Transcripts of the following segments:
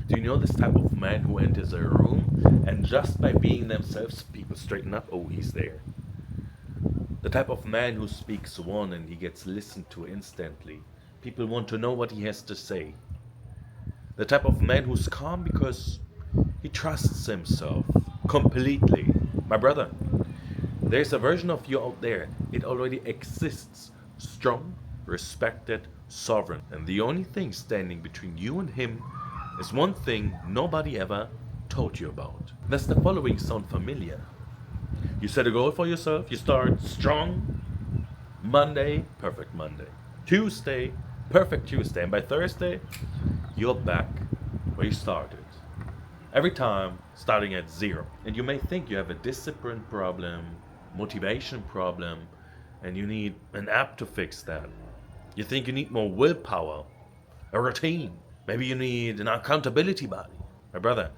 Do you know this type of man who enters a room and just by being themselves, people straighten up? Oh, he's there. The type of man who speaks one and he gets listened to instantly. People want to know what he has to say. The type of man who's calm because he trusts himself completely. My brother, there's a version of you out there. It already exists. Strong, respected, sovereign. And the only thing standing between you and him is one thing nobody ever told you about. Does the following sound familiar? You set a goal for yourself. You start strong. Monday, perfect Monday. Tuesday, perfect Tuesday. And by Thursday, you're back where you started. Every time starting at zero. And you may think you have a discipline problem, motivation problem, and you need an app to fix that. You think you need more willpower, a routine. Maybe you need an accountability body. My brother,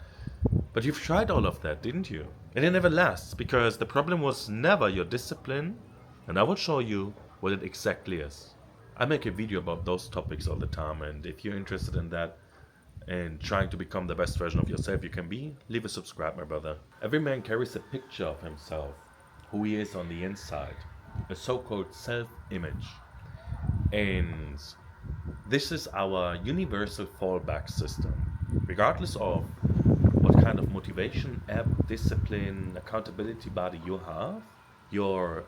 but you've tried all of that, didn't you? And it never lasts because the problem was never your discipline, and I will show you what it exactly is. I make a video about those topics all the time, and if you're interested in that and trying to become the best version of yourself you can be, leave a subscribe, my brother. Every man carries a picture of himself, who he is on the inside, a so-called self-image. And this is our universal fallback system. Regardless of what kind of motivation, app, discipline, accountability body you have, your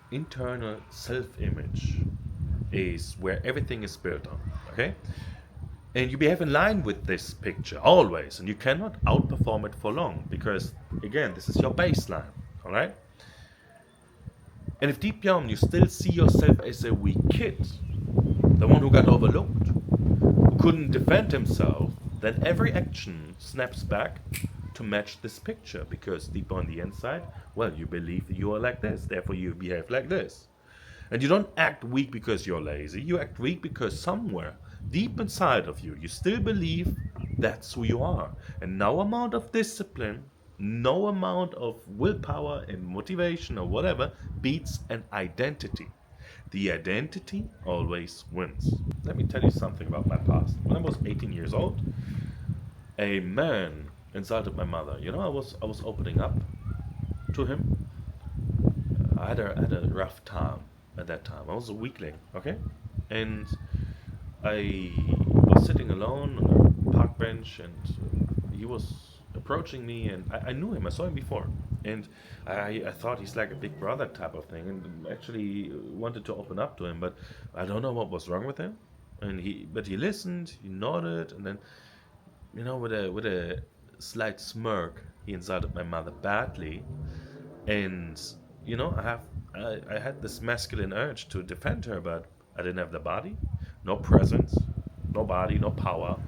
internal self-image is where everything is built on, okay? And you behave in line with this picture always, and you cannot outperform it for long because, again, this is your baseline, all right? And if deep down you still see yourself as a weak kid, the one who got overlooked, who couldn't defend himself, then every action snaps back to match this picture because deep on the inside, well, you believe you are like this, therefore you behave like this. And you don't act weak because you're lazy, you act weak because somewhere deep inside of you, you still believe that's who you are. And no amount of discipline, no amount of willpower and motivation or whatever beats an identity. The identity always wins. Let me tell you something about my past. When I was 18 years old, a man insulted my mother. You know, I was opening up to him. I had a rough time at that time. I was a weakling, okay? And I was sitting alone on a park bench, and he was approaching me, and I knew him. I saw him before, and I thought he's like a big brother type of thing, and actually wanted to open up to him, but I don't know what was wrong with him. And he listened, he nodded, and then, you know, with a slight smirk, he insulted my mother badly, and you know, I had this masculine urge to defend her, but I didn't have the body, no presence, no body, no power,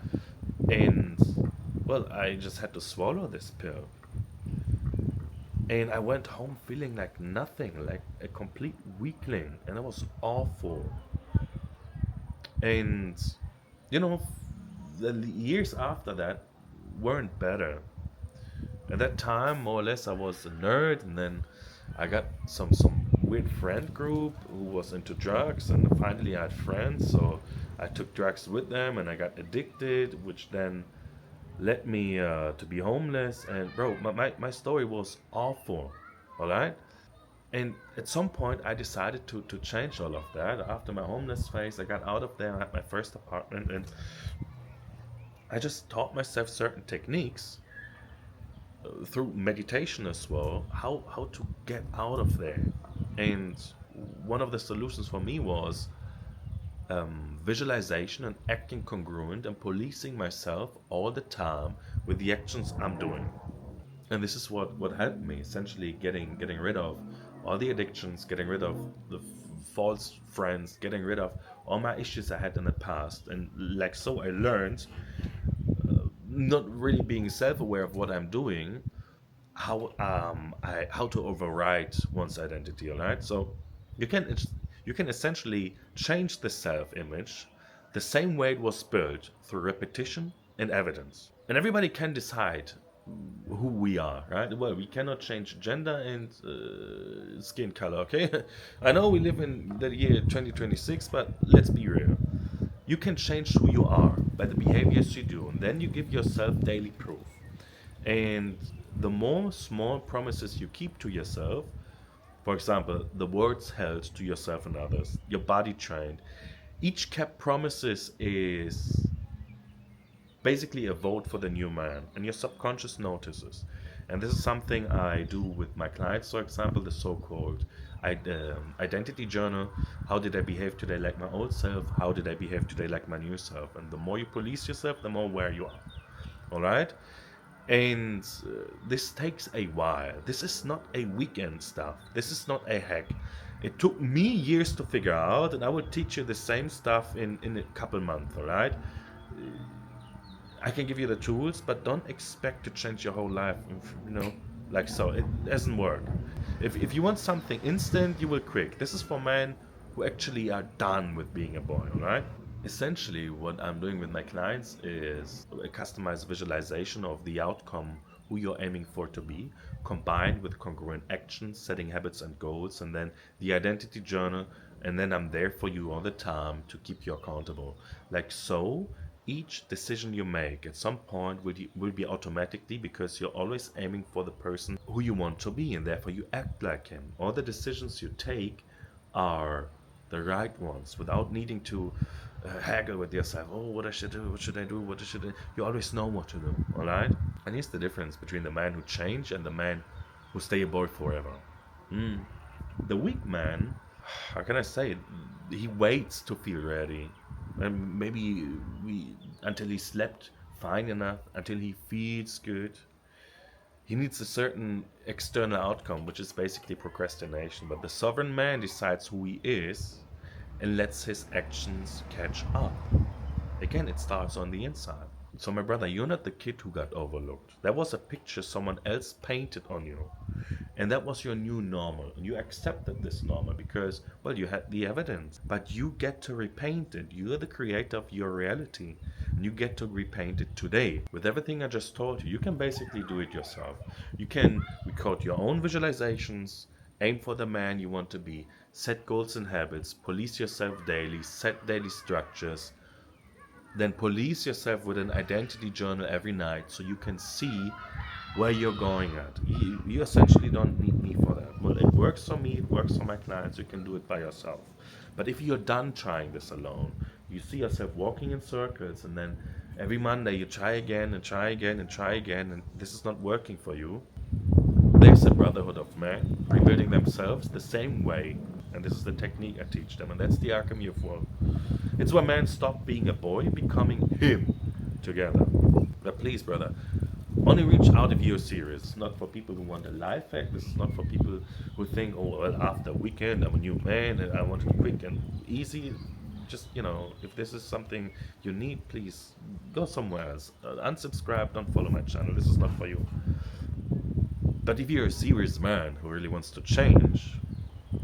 and well, I just had to swallow this pill. And I went home feeling like nothing, like a complete weakling, and it was awful. And you know, the years after that weren't better. At that time, more or less, I was a nerd, and then I got some weird friend group who was into drugs, and finally I had friends, so I took drugs with them, and I got addicted, which then led me to be homeless. And bro, my story was awful, all right. And at some point, I decided to change all of that. After my homeless phase, I got out of there. I had my first apartment, and I just taught myself certain techniques through meditation as well, how to get out of there. And one of the solutions for me was visualization and acting congruent and policing myself all the time with the actions I'm doing. And this is what helped me essentially getting rid of all the addictions, getting rid of the false friends, getting rid of all my issues I had in the past. And like so, I learned, not really being self-aware of what I'm doing, how to override one's identity. All right, so you can you can essentially change the self-image the same way it was built through repetition and evidence. And everybody can decide who we are, right? Well, we cannot change gender and skin color, okay? I know we live in the year 2026, but let's be real. You can change who you are by the behaviors you do, and then you give yourself daily proof. And the more small promises you keep to yourself, for example, the words held to yourself and others, your body trained, each kept promises is basically a vote for the new man, and your subconscious notices. And this is something I do with my clients, for example, the so-called identity journal. How did I behave today like my old self? How did I behave today like my new self? And the more you police yourself, the more aware you are. All right? And this takes a while. This is not a weekend stuff. This is not a hack. It took me years to figure out, and I will teach you the same stuff in a couple months, all right? I can give you the tools, but don't expect to change your whole life, like so. It doesn't work. If you want something instant, you will quick. This is for men who actually are done with being a boy, all right? Essentially, what I'm doing with my clients is a customized visualization of the outcome, who you're aiming for to be, combined with congruent actions, setting habits and goals, and then the identity journal. And then I'm there for you all the time to keep you accountable. Like so, each decision you make at some point will be automatically, because you're always aiming for the person who you want to be, and therefore you act like him. All the decisions you take are the right ones without needing to haggle with yourself. Oh, what I should do, what should I do, what should I? You always know what to do, all right? And here's the difference between the man who change and the man who stay a boy forever. The weak man, how can I say it? He waits to feel ready, and maybe until he slept fine enough, until he feels good. He needs a certain external outcome, which is basically procrastination. But the sovereign man decides who he is and lets his actions catch up. Again, it starts on the inside. So, my brother, you're not the kid who got overlooked. That was a picture someone else painted on you. And that was your new normal. And you accepted this normal because, well, you had the evidence. But you get to repaint it. You're the creator of your reality. And you get to repaint it today. With everything I just told you, you can basically do it yourself. You can record your own visualizations, aim for the man you want to be, set goals and habits, police yourself daily, set daily structures, then police yourself with an identity journal every night so you can see where you're going at. You essentially don't need me for that. Well, it works for me, it works for my clients, you can do it by yourself. But if you're done trying this alone, you see yourself walking in circles, and then every Monday you try again and try again and try again, and this is not working for you, there's a brotherhood of men rebuilding themselves the same way. And this is the technique I teach them, and that's the alchemy of world. It's where men stop being a boy, becoming him together. But please, brother, only reach out if you're serious. It's not for people who want a life hack. This is not for people who think, oh, well, after a weekend, I'm a new man and I want it quick and easy. Just, if this is something you need, please go somewhere else. Unsubscribe, don't follow my channel. This is not for you. But if you're a serious man who really wants to change,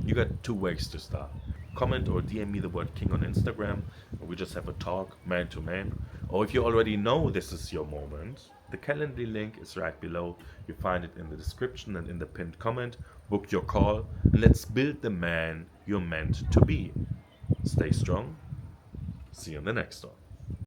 you got two ways to start. Comment or DM me the word king on Instagram, and we just have a talk, man to man. Or if you already know this is your moment, the Calendly link is right below. You find it in the description and in the pinned comment. Book your call, and let's build the man you're meant to be. Stay strong. See you in the next one.